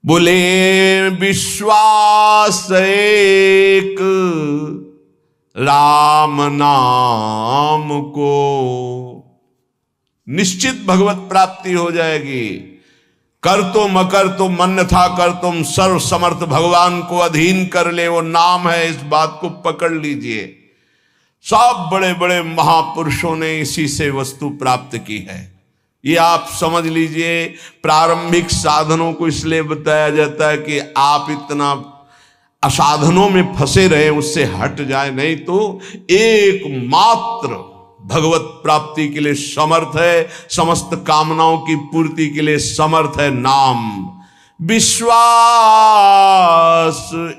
बोले विश्वास एक राम नाम को, निश्चित भगवत प्राप्ति हो जाएगी। कर तुम अकर तुम अन्यथा कर तुम, सर्व समर्थ भगवान को अधीन कर ले, वो नाम है। इस बात को पकड़ लीजिए। सब बड़े बड़े महापुरुषों ने इसी से वस्तु प्राप्त की है। ये आप समझ लीजिए। प्रारंभिक साधनों को इसलिए बताया जाता है कि आप इतना असाधनों में फंसे रहे, उससे हट जाए, नहीं तो एकमात्र भगवत प्राप्ति के लिए समर्थ है, समस्त कामनाओं की पूर्ति के लिए समर्थ है नाम। विश्वास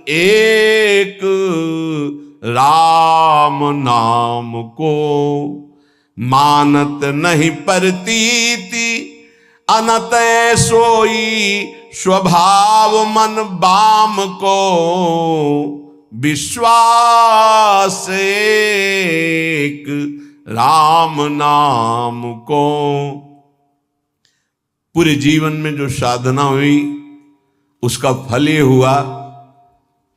एक राम नाम को, मानत नहीं परतीति अनत सोई, स्वभाव मन बाम को। विश्वास एक राम नाम को। पूरे जीवन में जो साधना हुई उसका फल ये हुआ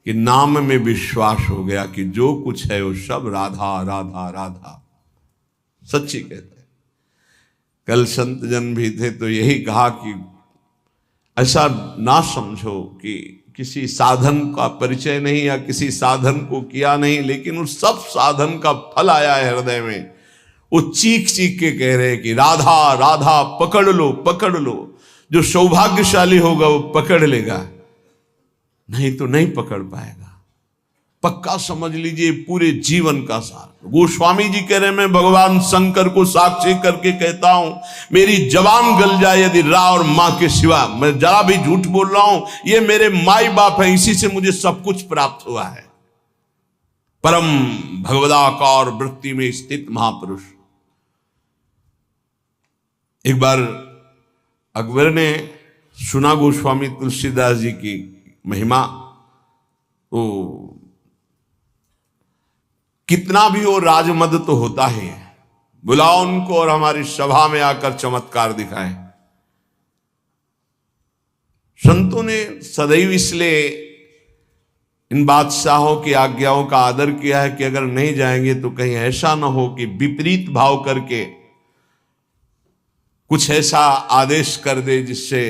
कि नाम में विश्वास हो गया कि जो कुछ है वो सब राधा राधा राधा। सच्ची कहते हैं। कल संत जन भी थे तो यही कहा कि ऐसा ना समझो कि किसी साधन का परिचय नहीं या किसी साधन को किया नहीं, लेकिन उस सब साधन का फल आया है हृदय में। वो चीख चीख के कह रहे कि राधा राधा पकड़ लो पकड़ लो। जो सौभाग्यशाली होगा वो पकड़ लेगा, नहीं तो नहीं पकड़ पाएगा। पक्का समझ लीजिए पूरे जीवन का सार। गोस्वामी जी कह रहे, मैं भगवान शंकर को साक्षी करके कहता हूं, मेरी जबान गल जाए यदि रा और मां के सिवा, मैं जरा भी झूठ बोल रहा हूं, ये मेरे माई बाप है, इसी से मुझे सब कुछ प्राप्त हुआ है। परम भगवदाकार वृत्ति में स्थित महापुरुष। एक बार अकबर ने सुना गोस्वामी तुलसीदास जी की महिमा, तो कितना भी वो राजमद तो होता ही है, बुलाओ उनको और हमारी सभा में आकर चमत्कार दिखाएं। संतों ने सदैव इसलिए इन बादशाहों की आज्ञाओं का आदर किया है कि अगर नहीं जाएंगे तो कहीं ऐसा ना हो कि विपरीत भाव करके कुछ ऐसा आदेश कर दे जिससे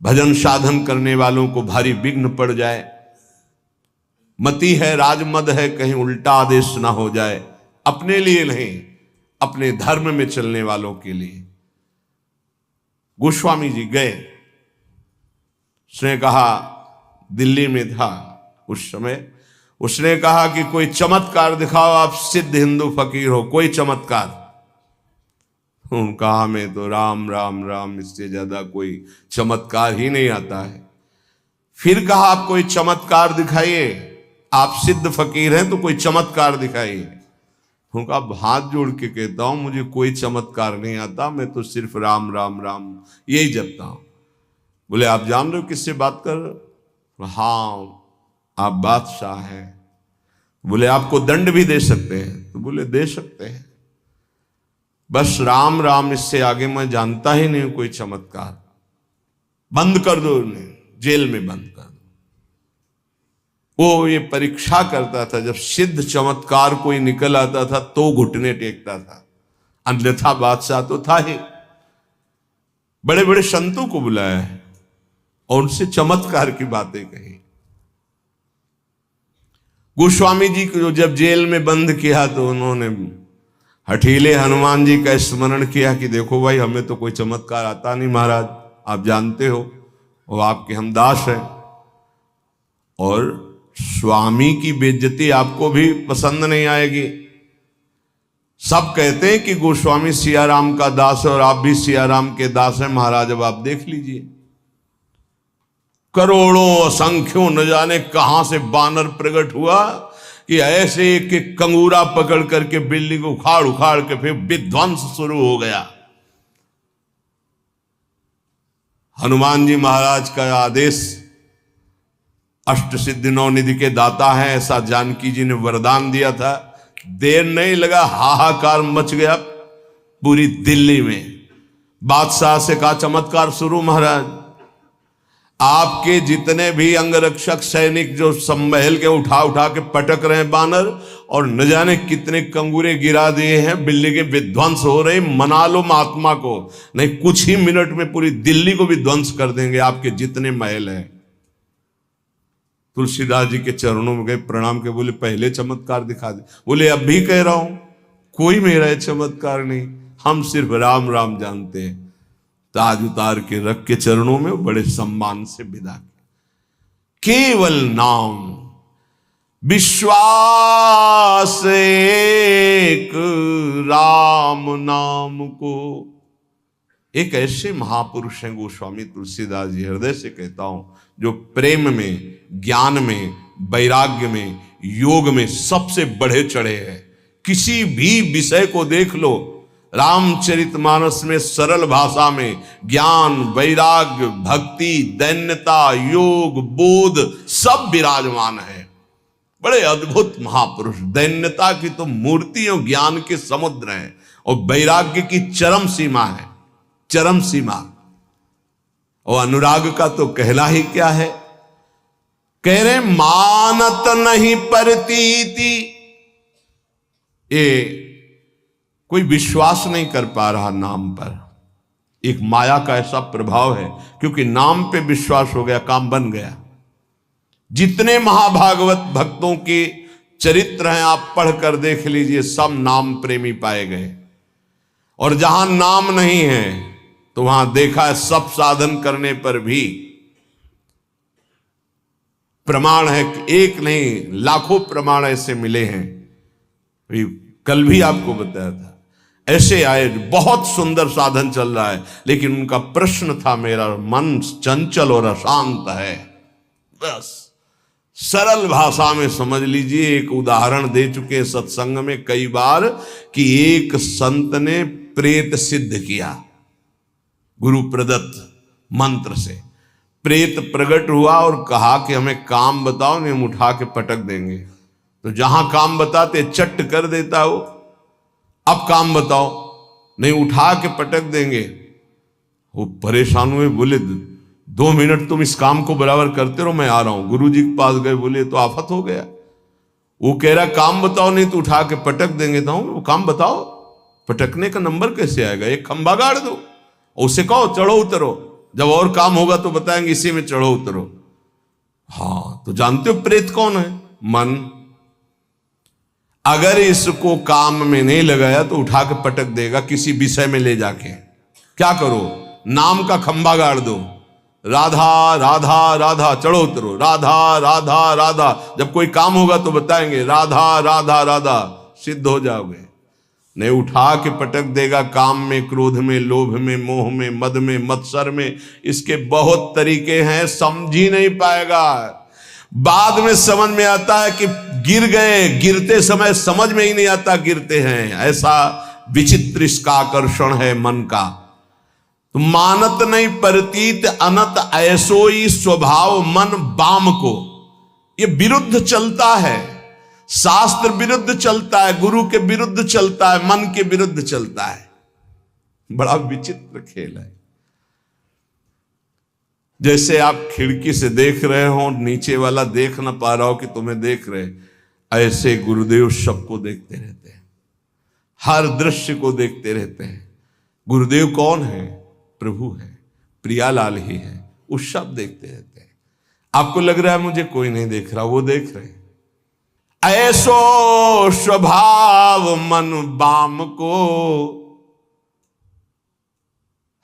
भजन साधन करने वालों को भारी विघ्न पड़ जाए। मति है, राजमद है, कहीं उल्टा आदेश ना हो जाए, अपने लिए नहीं, अपने धर्म में चलने वालों के लिए। गोस्वामी जी गए, उसने कहा, दिल्ली में था उस समय, उसने कहा कि कोई चमत्कार दिखाओ, आप सिद्ध हिंदू फकीर हो, कोई चमत्कार। कहा मैं तो राम राम राम, इससे ज्यादा कोई चमत्कार ही नहीं आता है। फिर कहा आप कोई चमत्कार दिखाइए, आप सिद्ध फकीर हैं तो कोई चमत्कार दिखाइए। उनका हाथ जोड़ के कहता हूं मुझे कोई चमत्कार नहीं आता, मैं तो सिर्फ राम राम राम यही जपता हूं। बोले आप जान रहे हो किससे बात कर रहे हो? हाँ आप बादशाह हैं। बोले आपको दंड भी दे सकते हैं? तो बोले दे सकते हैं, बस राम राम, इससे आगे मैं जानता ही नहीं कोई चमत्कार। बंद कर दो उन्हें, जेल में बंद कर दो। वो ये परीक्षा करता था, जब सिद्ध चमत्कार कोई निकल आता था तो घुटने टेकता था, अन्यथा बादशाह तो था ही। बड़े बड़े संतों को बुलाया है और उनसे चमत्कार की बातें कही। गोस्वामी जी को जब जेल में बंद किया तो उन्होंने हठीले हनुमान जी का स्मरण किया कि देखो भाई, हमें तो कोई चमत्कार आता नहीं महाराज, आप जानते हो वो आपके हम दास हैं, और स्वामी की बेइज्जती आपको भी पसंद नहीं आएगी। सब कहते हैं कि गोस्वामी सियाराम का दास है और आप भी सियाराम के दास हैं महाराज। अब आप देख लीजिए, करोड़ों असंख्यों न जाने कहां से बानर प्रकट हुआ कि ऐसे एक एक कंगूरा पकड़ करके बिल्डिंग को उखाड़ उखाड़ के फिर विध्वंस शुरू हो गया। हनुमान जी महाराज का आदेश, अष्ट सिद्धि नौ निधि के दाता हैं, ऐसा जानकी जी ने वरदान दिया था। देर नहीं लगा, हाहाकार मच गया पूरी दिल्ली में। बादशाह से कहा चमत्कार शुरू महाराज। आपके जितने भी अंगरक्षक सैनिक जो सम्महल के उठा उठा के पटक रहे हैं बानर, और न जाने कितने कंगूरे गिरा दिए हैं, बिल्डिंगें विध्वंस हो रही, मना लो महात्मा को, नहीं कुछ ही मिनट में पूरी दिल्ली को भी ध्वंस कर देंगे आपके जितने महल हैं। तुलसीदास जी के चरणों में गए, प्रणाम के बोले पहले चमत्कार दिखा दे। बोले अब भी कह रहा हूं, कोई मेरा चमत्कार नहीं, हम सिर्फ राम राम जानते हैं। ताज उतार के रख के चरणों में बड़े सम्मान से विदा किया। केवल नाम, विश्वास एक राम नाम को। एक ऐसे महापुरुष हैं गोस्वामी तुलसीदास जी, हृदय से कहता हूं, जो प्रेम में, ज्ञान में, वैराग्य में, योग में सबसे बढ़े चढ़े हैं। किसी भी विषय को देख लो, रामचरितमानस में सरल भाषा में ज्ञान, वैराग्य, भक्ति, दैन्यता, योग, बोध सब विराजमान है। बड़े अद्भुत महापुरुष। दैन्यता की तो मूर्ति और ज्ञान के समुद्र है, और वैराग्य की चरम सीमा है, चरम सीमा। और अनुराग का तो कहना ही क्या है। कह रहे मानत नहीं परतीति, ये कोई विश्वास नहीं कर पा रहा नाम पर। एक माया का ऐसा प्रभाव है, क्योंकि नाम पे विश्वास हो गया, काम बन गया। जितने महाभागवत भक्तों के चरित्र हैं आप पढ़कर देख लीजिए, सब नाम प्रेमी पाए गए। और जहां नाम नहीं है तो वहां देखा है सब साधन करने पर भी प्रमाण है कि एक नहीं लाखों प्रमाण ऐसे मिले हैं। कल भी आपको बताया था, ऐसे आए, बहुत सुंदर साधन चल रहा है, लेकिन उनका प्रश्न था, मेरा मन चंचल और अशांत है। बस सरल भाषा में समझ लीजिए। एक उदाहरण दे चुके सत्संग में कई बार कि एक संत ने प्रेत सिद्ध किया, गुरु प्रदत्त मंत्र से प्रेत प्रकट हुआ और कहा कि हमें काम बताओ, नहीं हम उठा के पटक देंगे। तो जहां काम बताते चट्ट कर देता वो, अब काम बताओ, नहीं उठा के पटक देंगे। वो परेशान हुए, बोले 2 मिनट तुम इस काम को बराबर करते रहो, मैं आ रहा हूं। गुरु जी के पास गए, बोले तो आफत हो गया। वो कह रहा काम बताओ, नहीं तो उठा के पटक देंगे। तो वो काम बताओ, पटकने का नंबर कैसे आएगा, एक खंबा गाड़ दो, उसे कहो चढ़ो उतरो, जब और काम होगा तो बताएंगे इसी में चढ़ो उतरो। हाँ, तो जानते हो प्रेत कौन है? मन। अगर इसको काम में नहीं लगाया तो उठा के पटक देगा किसी विषय में ले जाके। क्या करो, नाम का खंबा गाड़ दो, राधा राधा राधा, चढ़ो उतरो, राधा राधा राधा, जब कोई काम होगा तो बताएंगे राधा राधा राधा, सिद्ध हो जाओगे। नहीं उठा के पटक देगा काम में, क्रोध में, लोभ में, मोह में, मद में, मत्सर में। इसके बहुत तरीके हैं, समझ ही नहीं पाएगा। बाद में समझ में आता है कि गिर गए, गिरते समय समझ में ही नहीं आता गिरते हैं। ऐसा विचित्र इसका आकर्षण है मन का। तो मानत नहीं परतीत अनत ऐसोई स्वभाव मन बाम को। ये विरुद्ध चलता है, शास्त्र विरुद्ध चलता है, गुरु के विरुद्ध चलता है, मन के विरुद्ध चलता है। बड़ा विचित्र खेल है। जैसे आप खिड़की से देख रहे हो, नीचे वाला देख ना पा रहा हो कि तुम्हें देख रहे, ऐसे गुरुदेव सबको देखते रहते हैं, हर दृश्य को देखते रहते हैं। गुरुदेव कौन है? प्रभु है, प्रियालाल ही है, वो सब देखते रहते हैं। आपको लग रहा है मुझे कोई नहीं देख रहा, वो देख रहे हैं। ऐसो स्वभाव मन बाम को,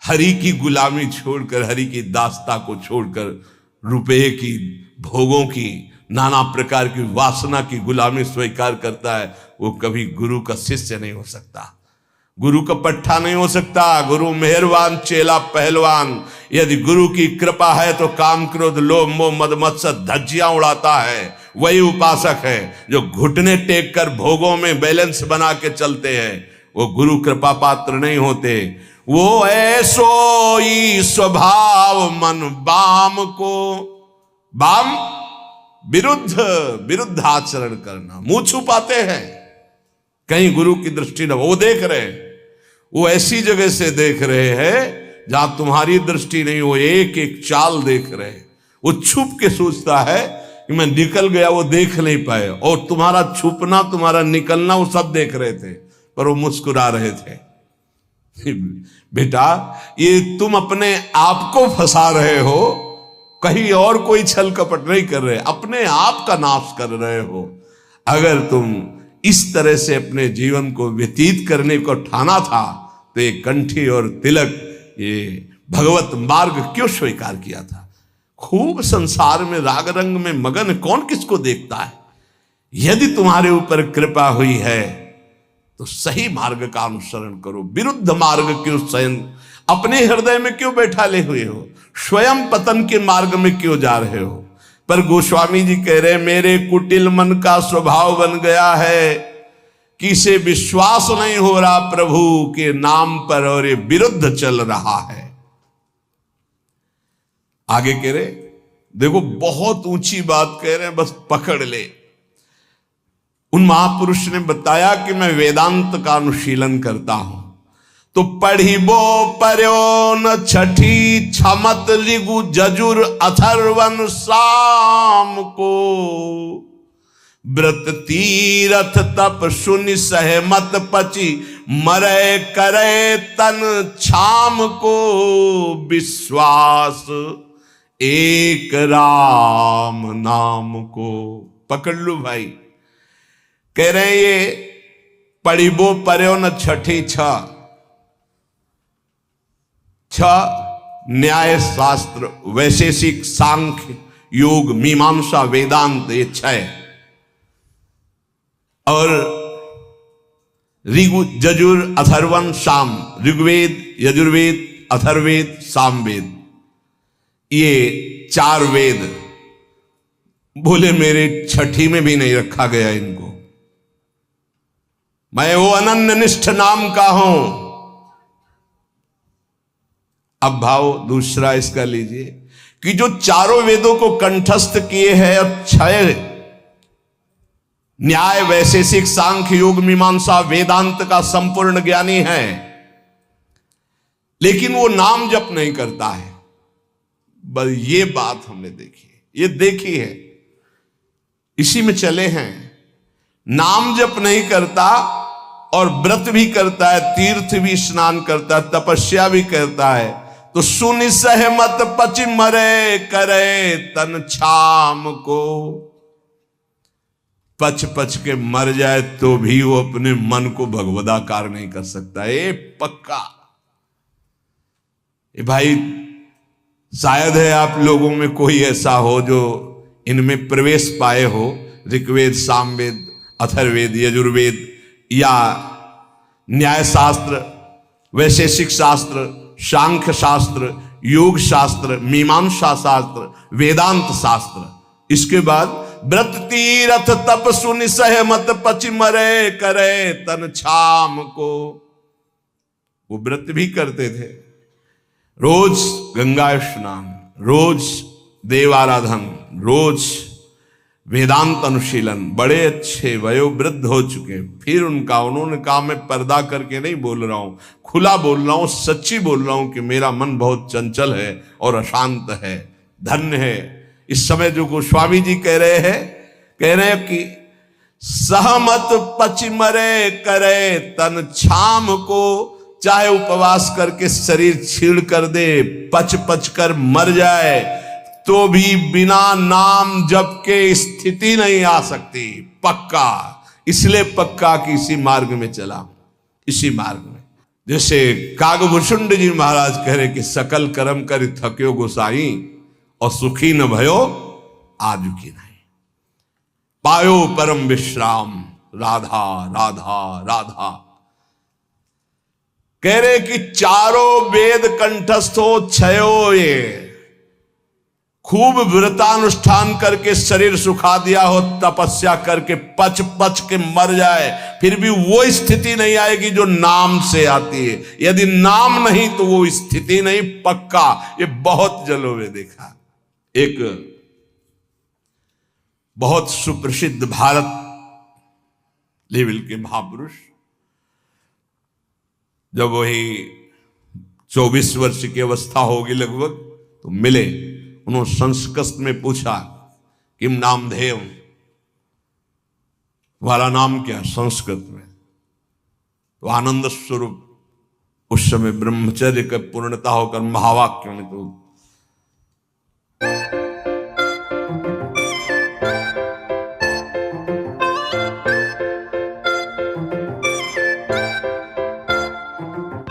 हरि की गुलामी छोड़कर, हरि की दास्ता को छोड़कर, रुपये की, भोगों की, नाना प्रकार की वासना की गुलामी स्वीकार करता है, वो कभी गुरु का शिष्य नहीं हो सकता, गुरु का पट्टा नहीं हो सकता। गुरु मेहरबान, चेला पहलवान। यदि गुरु की कृपा है तो काम, क्रोध, लोभ, मोह, मद, मत्सर धज्जियां उड़ाता है। वही उपासक है जो घुटने टेक कर भोगों में बैलेंस बना के चलते हैं, वो गुरु कृपा पात्र नहीं होते। वो ऐसो ही स्वभाव मन बाम को, बाम विरुद्ध आचरण करना, मुंह छुपाते हैं, कहीं गुरु की दृष्टि न हो। वो देख रहे हैं, वो ऐसी जगह से देख रहे हैं जहां तुम्हारी दृष्टि नहीं हो, एक एक चाल देख रहे हैं। वो छुप के सोचता है कि मैं निकल गया, वो देख नहीं पाए, और तुम्हारा छुपना, तुम्हारा निकलना वो सब देख रहे थे, पर वो मुस्कुरा रहे थे। बेटा, ये तुम अपने आप को फंसा रहे हो, कहीं और कोई छल कपट नहीं कर रहे, अपने आप का नाश कर रहे हो। अगर तुम इस तरह से अपने जीवन को व्यतीत करने को ठाना था तो ये कंठी और तिलक, ये भगवत मार्ग क्यों स्वीकार किया था? खूब संसार में राग रंग में मगन कौन किसको देखता है? यदि तुम्हारे ऊपर कृपा हुई है तो सही मार्ग का अनुसरण करो, विरुद्ध मार्ग क्यों स्वयं अपने हृदय में क्यों बैठा ले हुए हो? स्वयं पतन के मार्ग में क्यों जा रहे हो? पर गोस्वामी जी कह रहे, मेरे कुटिल मन का स्वभाव बन गया है कि इसे विश्वास नहीं हो रहा प्रभु के नाम पर, और ये विरुद्ध चल रहा है। आगे कह रहे, देखो बहुत ऊंची बात कह रहे हैं, बस पकड़ ले। उन महापुरुष ने बताया कि मैं वेदांत का अनुशीलन करता हूं, तो पढ़िबो पर्यो न छठी छमत ऋगु जजुर अथर्वन साम को, व्रत तीरथ तप सुनि सहमत पची मरे करे तन छाम को, विश्वास एक राम नाम को। पकड़ लो भाई। कह रहे हैं ये पढ़िबो पर्यो न छठी छ न्याय शास्त्र वैशेषिक सांख्य योग मीमांसा वेदांत, ये छह, और ऋगु जजुर अथर्वन साम, ऋग्वेद यजुर्वेद अथर्वेद सामवेद, ये चार वेद। बोले मेरे छठी में भी नहीं रखा गया इनको, मैं वो अनन्य निष्ठ नाम का हूं। अब भाव दूसरा इसका लीजिए कि जो चारों वेदों को कंठस्थ किए हैं और छह न्याय वैशेषिक सांख्य योग मीमांसा वेदांत का संपूर्ण ज्ञानी है, लेकिन वो नाम जप नहीं करता है। बस ये बात हमने देखी है, ये देखी है, इसी में चले हैं। नाम जप नहीं करता और व्रत भी करता है, तीर्थ भी स्नान करता है, तपस्या भी करता है, तो सुनि सहमत पचि मरे करे तन छाम को। पच पच के मर जाए तो भी वो अपने मन को भगवदाकार नहीं कर सकता, ये पक्का। ये भाई शायद है आप लोगों में कोई ऐसा हो जो इनमें प्रवेश पाए हो, ऋग्वेद सामवेद अथर्वेद यजुर्वेद या न्याय शास्त्र वैशेषिक शास्त्र सांख्य शास्त्र योग शास्त्र मीमांसा शास्त्र वेदांत शास्त्र। इसके बाद व्रत तीरथ तप सुनि सहमत पचि मरे करे तन छाम को। वो व्रत भी करते थे, रोज गंगा स्नान, रोज देवाराधन, रोज वेदांत अनुशीलन, बड़े अच्छे वयोवृद्ध हो चुके। फिर उन्होंने कहा मैं पर्दा करके नहीं बोल रहा हूं, खुला बोल रहा हूं, सच्ची बोल रहा हूं कि मेरा मन बहुत चंचल है और अशांत है। धन्य है इस समय जो गोस्वामी जी कह रहे हैं कि सहमत पचि मरे करे तन छाम को। चाहे उपवास करके शरीर छीड़ कर दे, पच पच कर मर जाए, तो भी बिना नाम जप के स्थिति नहीं आ सकती। पक्का, इसलिए पक्का कि इसी मार्ग में चला, इसी मार्ग में। जैसे कागभूषुंड जी महाराज कह रहे कि सकल कर्म कर थक्यो गोसाई, और सुखी न भयो आजु की नहीं, पायो परम विश्राम राधा राधा राधा। कह रहे कि चारों वेद कंठस्थ हो, छयो ये खूब व्रतानुष्ठान करके शरीर सुखा दिया हो, तपस्या करके पच पच के मर जाए, फिर भी वो स्थिति नहीं आएगी जो नाम से आती है। यदि नाम नहीं तो वो स्थिति नहीं, पक्का। ये बहुत जगहों में देखा। एक बहुत सुप्रसिद्ध भारत लेवल के महापुरुष जब वही 24 वर्ष की अवस्था होगी लगभग, तो मिले। उन्होंने संस्कृत में पूछा, किम नामधेय, तुम्हारा नाम क्या है संस्कृत में? तो आनंद स्वरूप उस समय ब्रह्मचर्य का पूर्णता होकर महावाक्य में तो